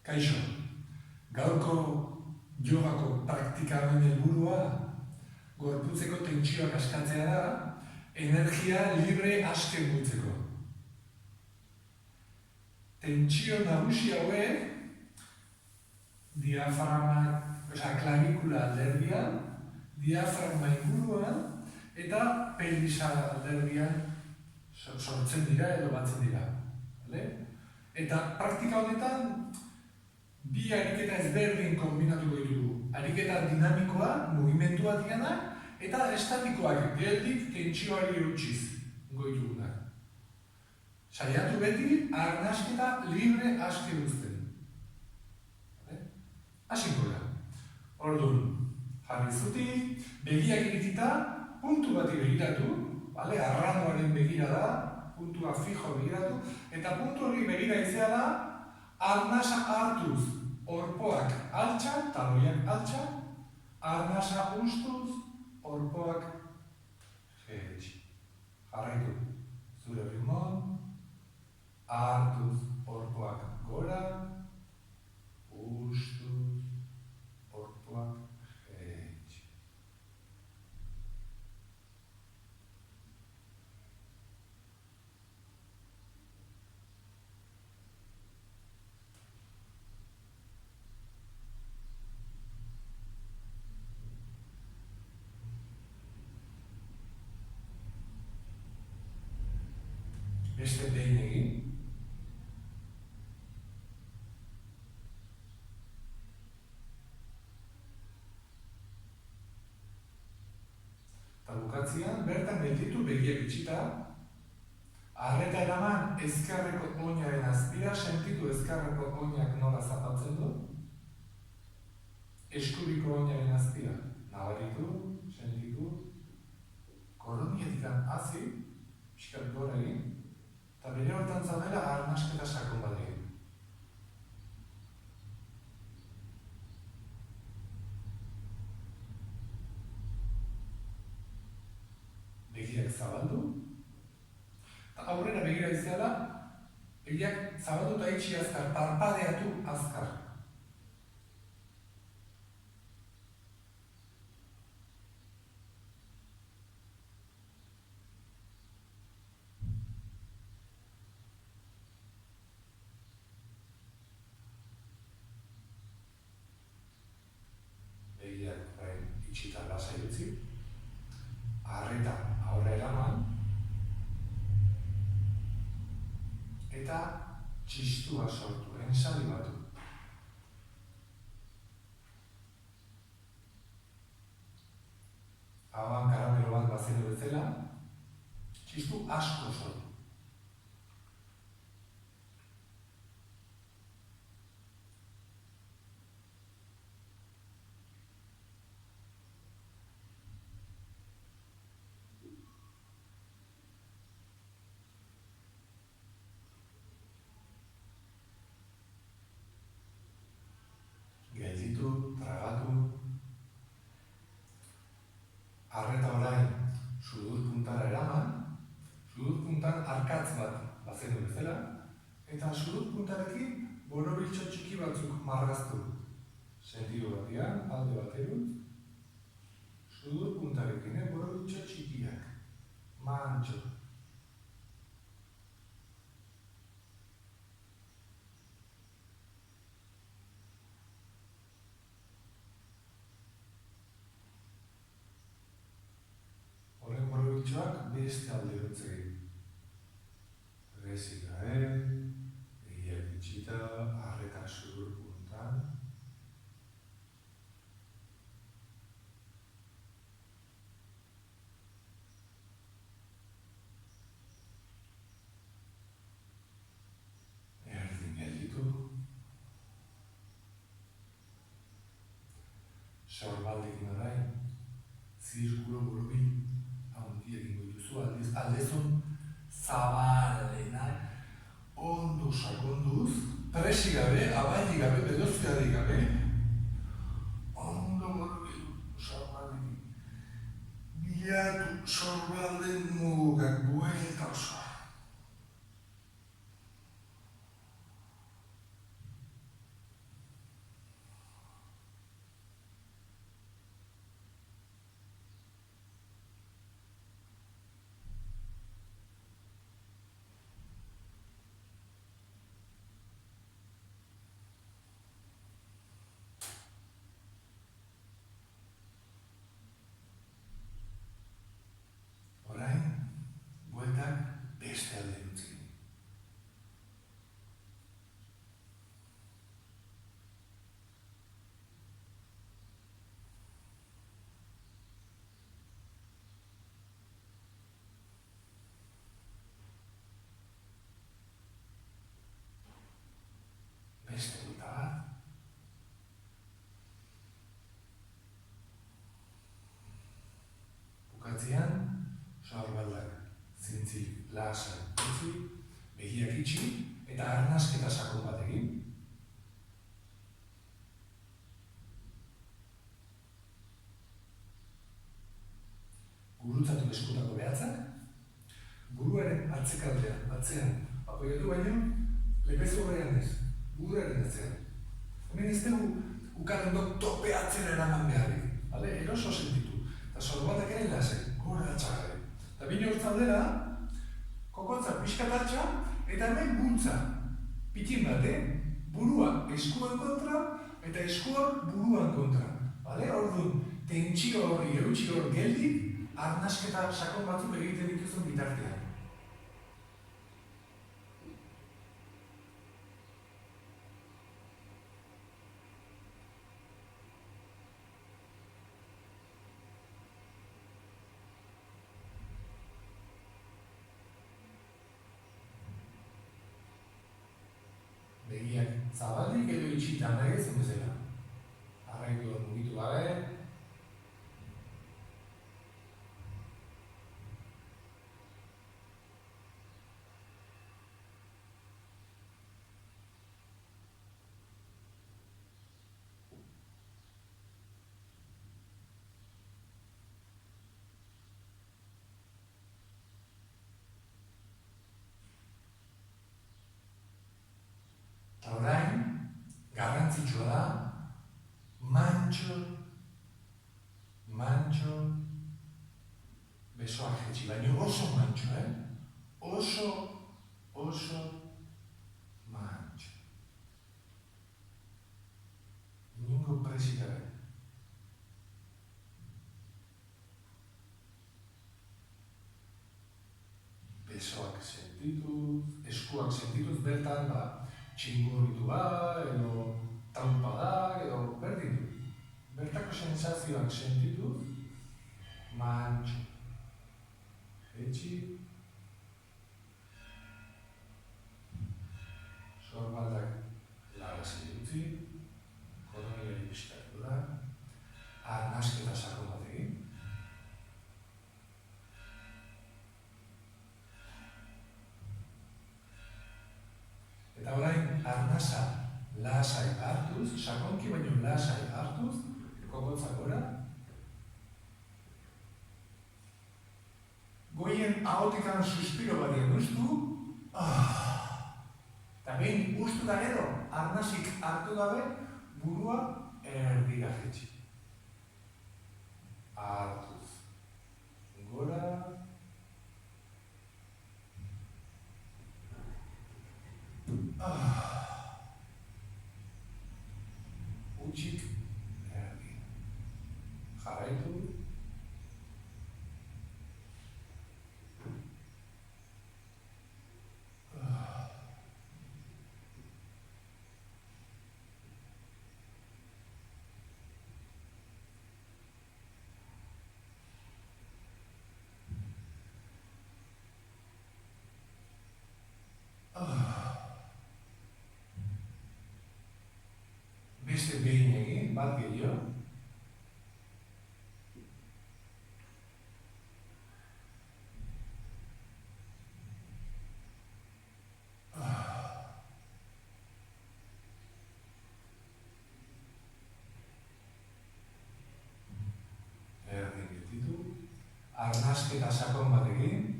Kaixo, gaurko jogako praktikamen helburua gorputzeko tentsioak askatzea da, energia libre aske mutzeko. Tentsio nagusi hauek diafragma, klavikula alderdian, diafragma inguruan eta pelbisa alderdian sortzen dira edo batzen dira. Eta praktika honetan bi ariketa ezberdin kombinatuko ditugu. Ariketa dinamikoa, mugimendua diana, eta estatikoak geldik tentsioari eutxiz goitugunak. Saiatu beti arnasketa libre aske uzten. Hasiko da. Orduan, jarri zutik, begiak iritita, puntu bati begiratu, arranoaren begira da, puntua fijo begiratu, eta puntu hori begira izea da, arnasa hartuz, orpoak altxa, taloiak altxa, arnasa ustuz, orpoak jetxi. Jarraitu, zure ritmon, hartuz, orpoak gora, ustuz, orpoak jetxi. Beste behin egin. Eta bukatzean, bertan gelditu begiak itxita, arreta eraman ezkerreko oinaren azpira, sentitu ezkerreko oinak nola zapatzen du, eskuriko oinaren azpira, nabaritu, sentitu, koronietik hazi, pixkat gora egin, eta bere hortan zaudela arnasketa sakon bat egin. Begiak zabaldu, eta aurrera begira izela, begiak zabaldu eta itxi azkar, parpadeatu azkar. Itxita lasai utzi, arreta aurra eraman, eta txistua sortu, ensali batu. Hauan karamelo bat bazenu bezala, txistu asko sortu. Tragatu, arreta orain sudur puntara eraman, sudur puntan arkatz bat bazenu bezala, eta sudur puntarekin borobiltxo txiki batzuk marraztu. Sentidu batian, alde baterut, sudur puntarekin, borobiltxo txikiak, mantxo. Beste alde dutze egin. Rezik gabe, begiak itxita, arreta sudur puntan. Erdin gelditu. Sorbaldekin orain, zirkulo borobil handi egingo dituzu, aldezun zabalenak, ondo sakonduz, presik gabe, abailik gabe, bedoztearik gabe, ondo borobil, sorbaldekin, bilatu sorbalden mugak buelta osoa. lasai utzi, begiak itxi, eta arnasketa sakon bat egin. Gurutzatu eskutako behatzak, buruaren atzekaldean, atzean, apoiatu baino, lepezu horrean ez, buruaren atzean. Hemen ez dugu ukarren dut tope atzera eraman beharrik, eroso sentitu, eta sorbatak ere lasai, gora atxagare. Eta bine hortzaldera, kokotza pixka tatxa, eta hemen bultza, pitin bat, burua eskuan kontra, eta eskuan buruan kontra. Orduan, tentsio hori, eutxi hori geldik, arnasketa sakon batzuk egiten dituzun bitartean. Begiak zabalik edo itxitan da ez, bezala. Arraitu mugitu gabe. Eta orain, garrantzitsua da, mantxo, besoak jetxi, baina oso mantxo, oso mantxo. Ingo presik gabe. Besoak sentituz, eskuak sentituz, bertan, txingurritu edo taupa da, edo berdin du. Bertako sensazioak sentituz, mantxo. Jetxi. Sorbaldak lagasi utzi, koronari pixkatu da, arnasketa sakon bat egin. Eta orain, arnasa lasai hartuz, sakonki baino lasai hartuz, kokotza gora. Goien ahotikan suspiro bat egin ustu. Eta behin ustu da gero, arnasik hartu gabe, burua erdira jetxi. Hartuz. Gora. Utxik erdi. Jarraitu. Beste behin egin, bat gehiago. Erdin gelditu. Arnasketa sakon bat egin.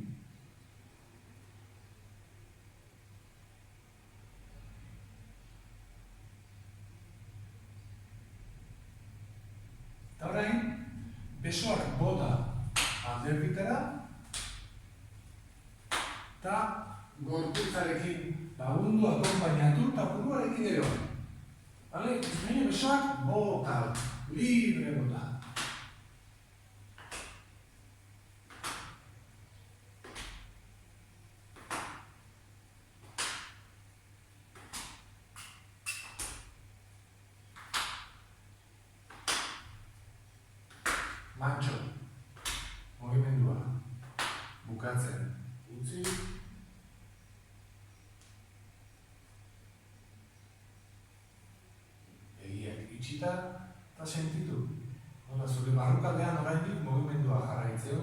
Eta orain, besoak bota alderbitera eta gorputzarekin lagundu akompainatu eta buruarekin ere hori. Baina besoak bota, libre bota. Mantxo, mugimendua, bukatzen, utzi. Begiak itxita eta sentitu. Zure barrukaldean oraindik mugimendua jarraitzeu.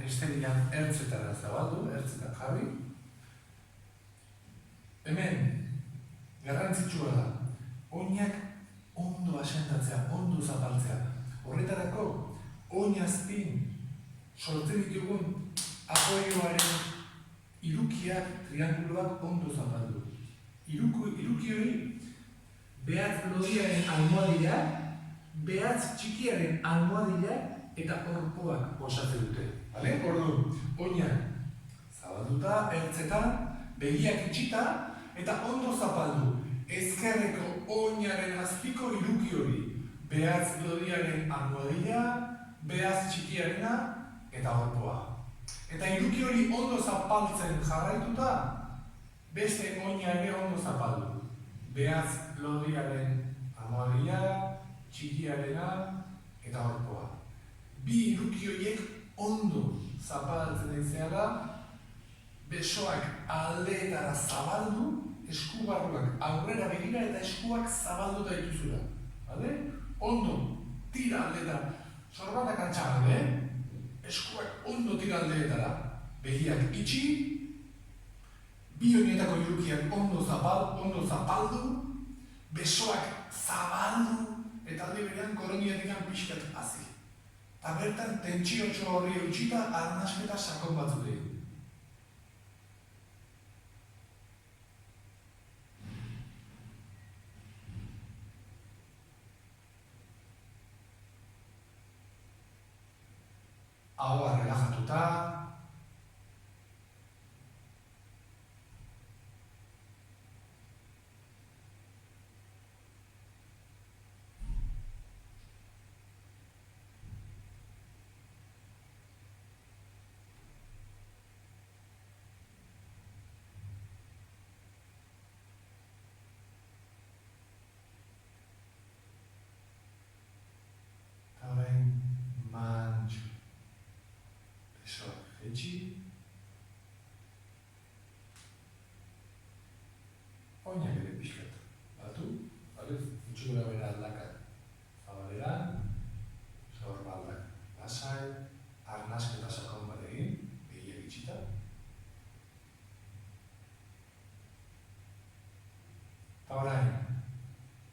esterian ertzetara zabaldu, ertzetan jarri. Hemen, garrantzitsua da, oinak ondo asendatzea, ondo zapaltzea. Horretarako, oinazpin sortzen ditugun apoioaren irukiak, trianguloak ondo zapaldu. Iruki hori, behatz lodiaren almohadila, behatz txikiaren almohadila eta orpoak osatzen dute. Orduan, oinak zabalduta, ertzetan, begiak itxita eta ondo zapaldu. Ezkerreko oinaren azpiko iruki hori, behatz lodiaren almohadila, behatz txikiarena eta orpoa. Eta iruki hori ondo zapaltzen jarraituta, beste oina ere ondo zapaldu. Behatz lodiaren almohadila, txikiarena eta orpoa. Bi iruki horiek ondo zapaltzen dizela, besoak aldeetara zabaldu, eskubarruak aurrera begira eta eskuak zabalduta dituzula. Ondo, tira aldeetara. Sorbatak antxagabe, eskuak ondo tira aldeetara. Begiak itxi, bi horietako irukiak ondo zapaldu, besoak zabaldu, eta alde berean koroniatik pixkat hazi. Eta bertan tentsiotxo horri eutxita arnasketa sakon batzuk egin. Ahoa relajatuta, oinak ere pixkat batu, itxura bera aldakat zabaleran, sorbaldak lasai, arnasketa sakon bat egin, begiak itxita. Eta orain,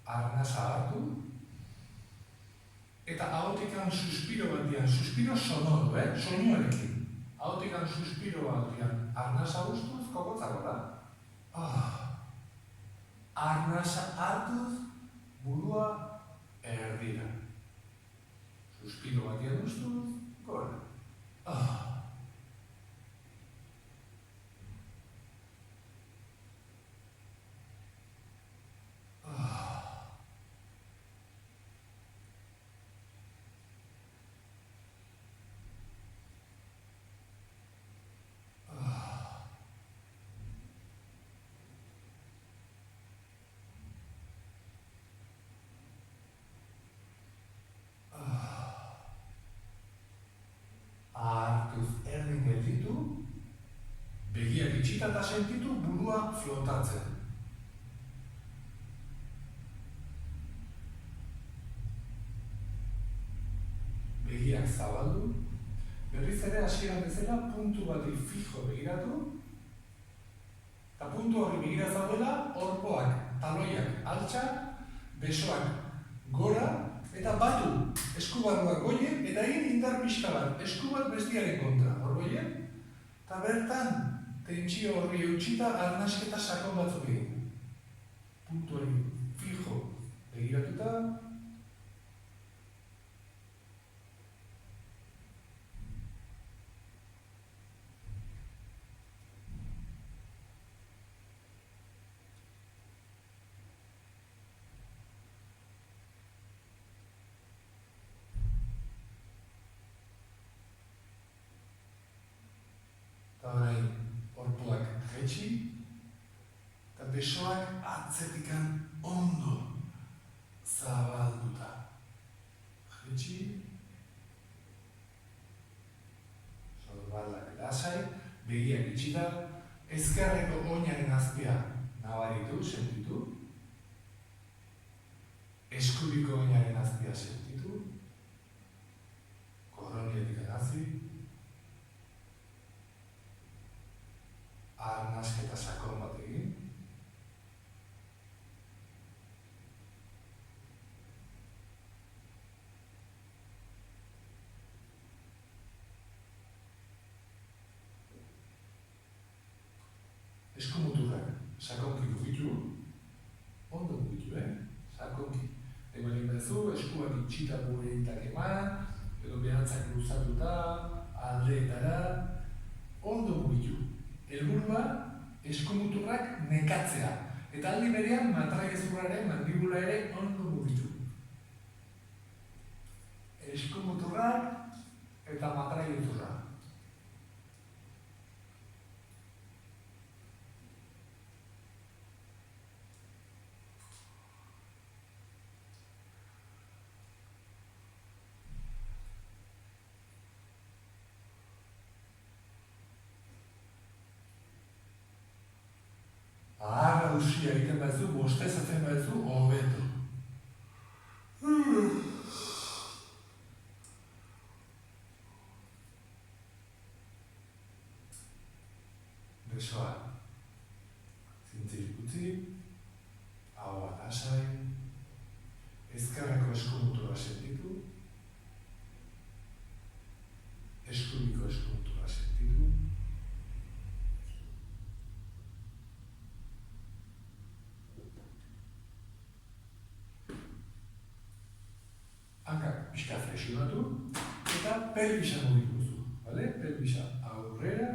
arnasa hartu, eta ahotikan suspiro bat dian, suspiro sonoro, soinuarekin. Ahotikan suspiro bat dian, arnasa guztuz, kokotzako da. Arnasa hartuz, burua erdira. Suspiro bat dian guztuz, gora. Begiak itxita eta sentitu burua flotatzen. Begiak zabaldu, berriz ere hasieran bezala puntu bati fijo begiratu, eta puntu horri begira zaudela, orpoak, taloiak altxa, besoak gora, eta batu eskubarruak goien, eta egin indar pixka bat, esku bat bestiaren kontra, hor goien, eta bertan, tentsio horri eutxita arnasketa sakon batzuk egin. Puntu hori fijo begiratuta. Eta orain, orpoak jaitsi, eta besoak atzetikan ondo zabalduta. Jaitsi, sorbaldak lasai, begiak itxita, ezkerreko oinaren azpia nabaritu, sentitu, eskubiko oinaren azpia sentitu, koroniatik hazi, nahasketa sakon bat egin. Eskumuturrak sakonki mugitu, ondo mugitu, sakonki. Ebalin bezu, eskuak itxita bureitak eman, edo behantzak luzatuta, aldeetara, ondo mugitu. Helburua, eskumuturrak nekatzea. Eta aldi berean, matraigezurraren mandibula ere ondo mugitu. Eskumuturrak eta matraigezurra. Aharra usia egiten baduzu, bostezatzen baduzu, hobeto. Besoa. Zintzirik utzi, ahoa lasai, ezkerreko eskumutura sentitu, eskubiko eskumutura sentitu, hankak pixka flexionatu eta pelbisa mugitu duzu. Pelbisa aurrera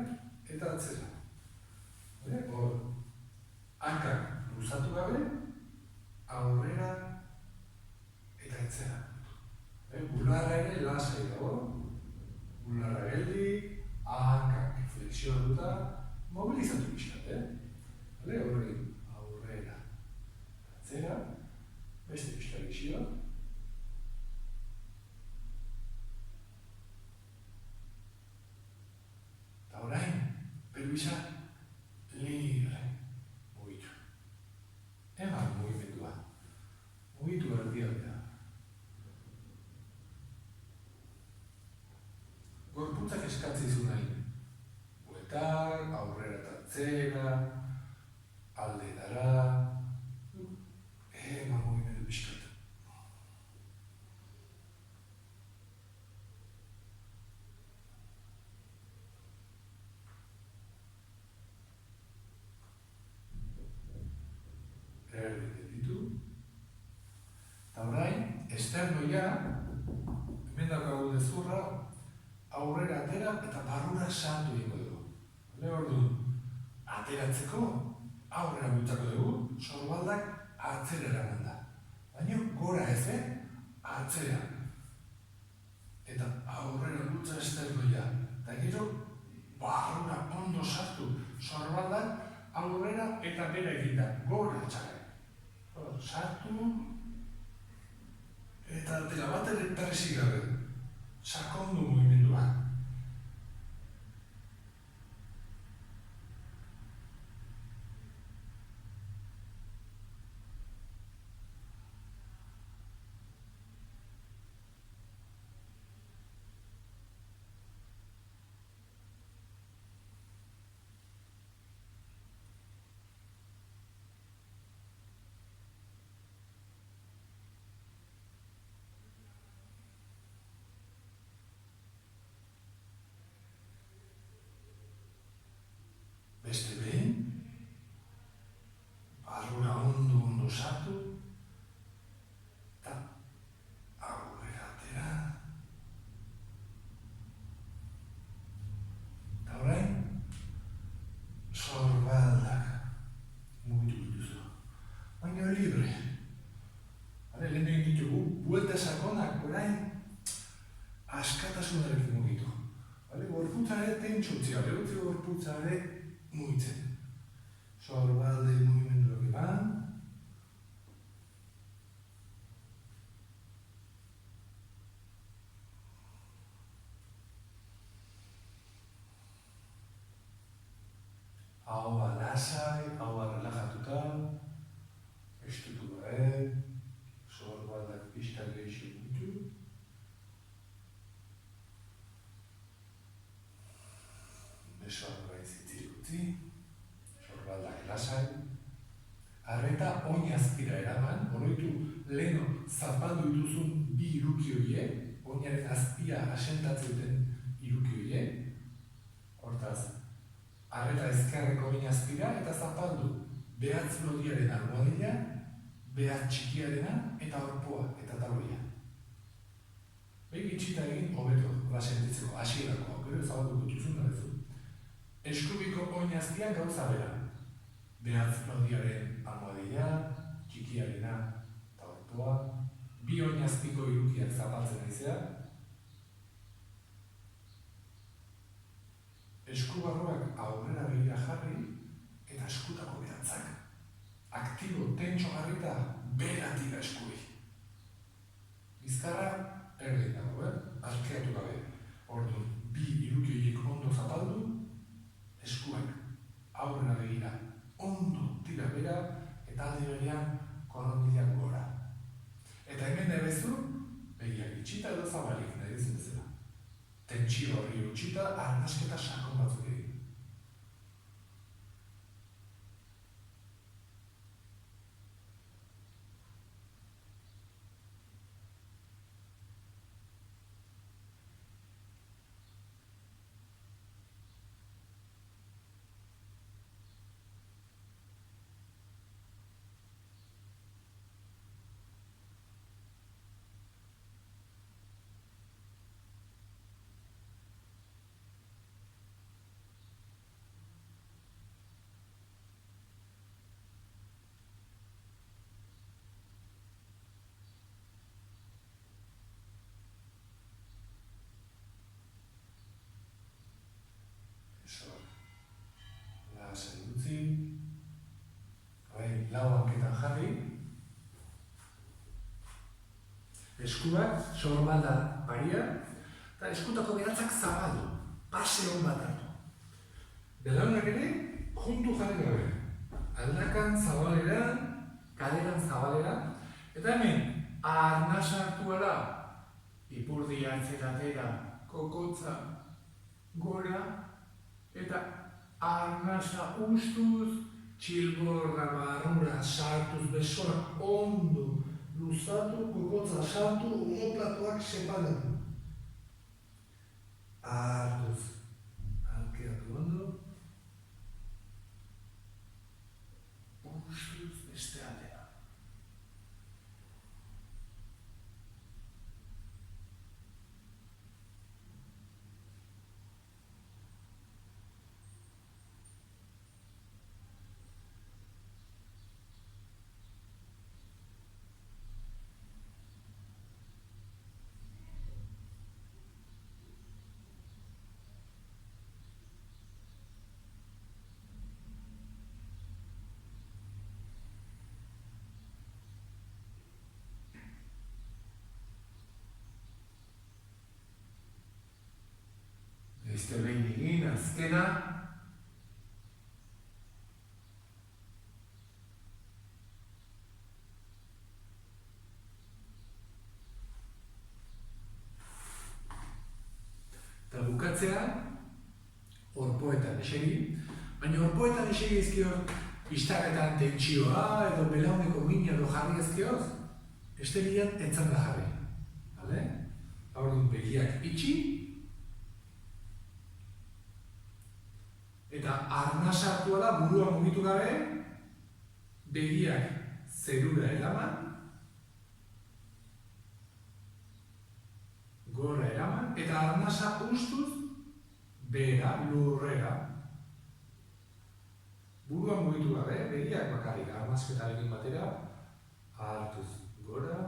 eta atzera. Hor, hankak luzatu gabe, aurrera eta atzera. Bularra ere lasai dago. Bularra geldi, hankak flexionatuta, mobilizatu pixkat. Horri, aurrera, atzera, beste pixka gixio. Eta orain, pelbisa libre mugitu. Eman mugimendua. Mugitu erdialdea. Gorputzak eskatzi zu nahi. Bueltak, aurrera eta atzera, aldetara. Eman mugimendu pixkat. Eta orain, esternoia, hemen daukagu dezurra, aurrera atera eta barrura saldu egingo dugu. Orduan, ateratzeko aurrera bultzako dugu, sorbaldak atzera eraman da. Baina gora ez, atzera. Eta aurrera bultza esternoia. Eta gero, barrura ondo sartu, sorbaldak aurrera eta bera eginda, gora txarra. Sartu eta atera bat errepresik gabe. Sakondu mugimendua. Beste behin, barrura ondo sartu, eta aurrera atera. Eta orain, sorbaldak mugitu dituzu. Baina libre. Lehen egin ditugu, buelta sakonak orain askatasunarekin mugitu. Gorputza ere tentsutzea, utzi gorputza ere mugitzen. Sorbalde mugimenduak eman. Ahoa lasai, ahoa relajatuta, estutu gabe, sorbaldak pixka gehiago mugitu. Besoak gaitz zintzirik utzi. lasai, arreta oin azpira eraman, oroitu leheno zapaldu dituzun bi iruki horiek, oinaren azpia asentatzen duten iruki horiek, hortaz, arreta ezkerreko oin azpira eta zapaldu behatz lodiaren almohadila, behatz txikiarena eta orpoa eta taloia. Begi itxita egin hobeto, sentitzeko, hasierako, gero zabaldu dutuzun da bezu. Eskubiko oin azpian gauza bera. Behatz lodiaren almohadila, txikiarena eta orpoa, bi oin azpiko irukiak zapaltzen aizea, eskubarruak aurrera begira jarri eta eskutako behatzak. Aktibo, tentxo garrita, bera tira eskubi. Bizkarra erdin dago, askeatu gabe. Orduan, bi iruki horiek ondo zapaldu, eskuak aurrera begira ondo tira bera eta aldi berean koronbilak gora. Eta hemen da bezu, begiak itxita edo zabalik nahi dizen bezala. Tentsio horri utxita, arnasketa sakon batzuk egin. Lau hanketan jarri, eskuak sorbalda baria, eta eskutako behatzak zabaldu, pase hon bat hartu. Belaunak ere, juntu jarri gabe. Aldakan zabalera, kaleran zabalera, eta hemen, arnaz hartu ala, ipurdi hartzeratera, kokotza, gora, eta arnaza ustuz, txilborra barrura sartuz besoa ondo luzatu, kokotza sartu, omoplatuak sepalatu. Hartuz, alkeatu ondo, ustuz beste aldera. Beste behin egin, azkena. Eta bukatzea, orpoetan esegi, baina orpoetan esegi ezkio istaketan tentsioa edo belauneko mina edo jarri ezkioz, esterian etzan da jarri. Bale? Hor begiak itxi, eta arnaz hartu ala burua mugitu gabe, begiak zerura eraman, gora eraman, eta arnaza ustuz, behera, lurrera. Burua mugitu gabe, begiak bakarrik arnazketarekin batera, hartuz gora,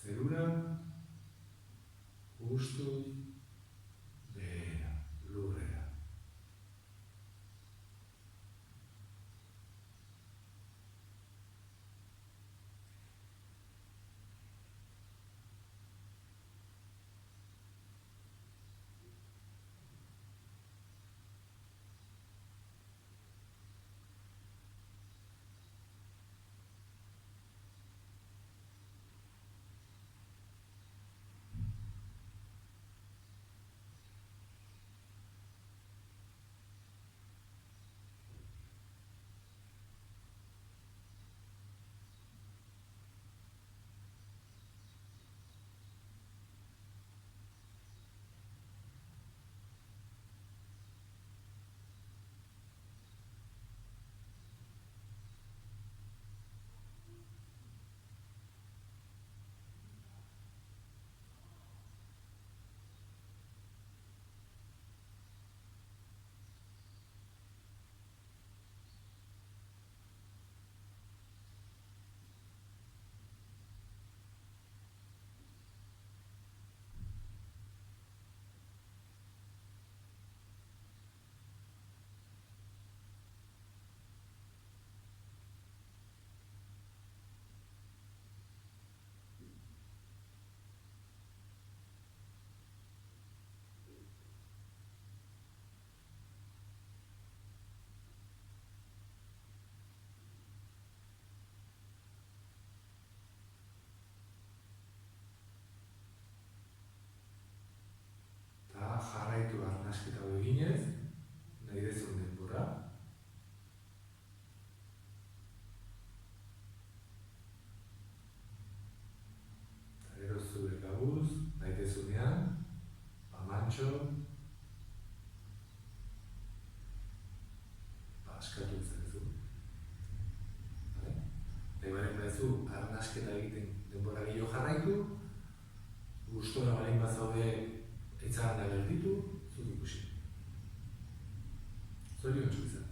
zerura, ustuz, behera, lurrera. jarraitu arnasketa hau eginez, nahi dezun denbora. Eta gero zure kabuz, nahi dezunean, mantxo, askatu ezazu. Nahi baren badezu, arnasketa egiten denbora gehiago jarraitu, gustora balein bazaude etzagan da berditu, zut ikusi. Zorion txu izan.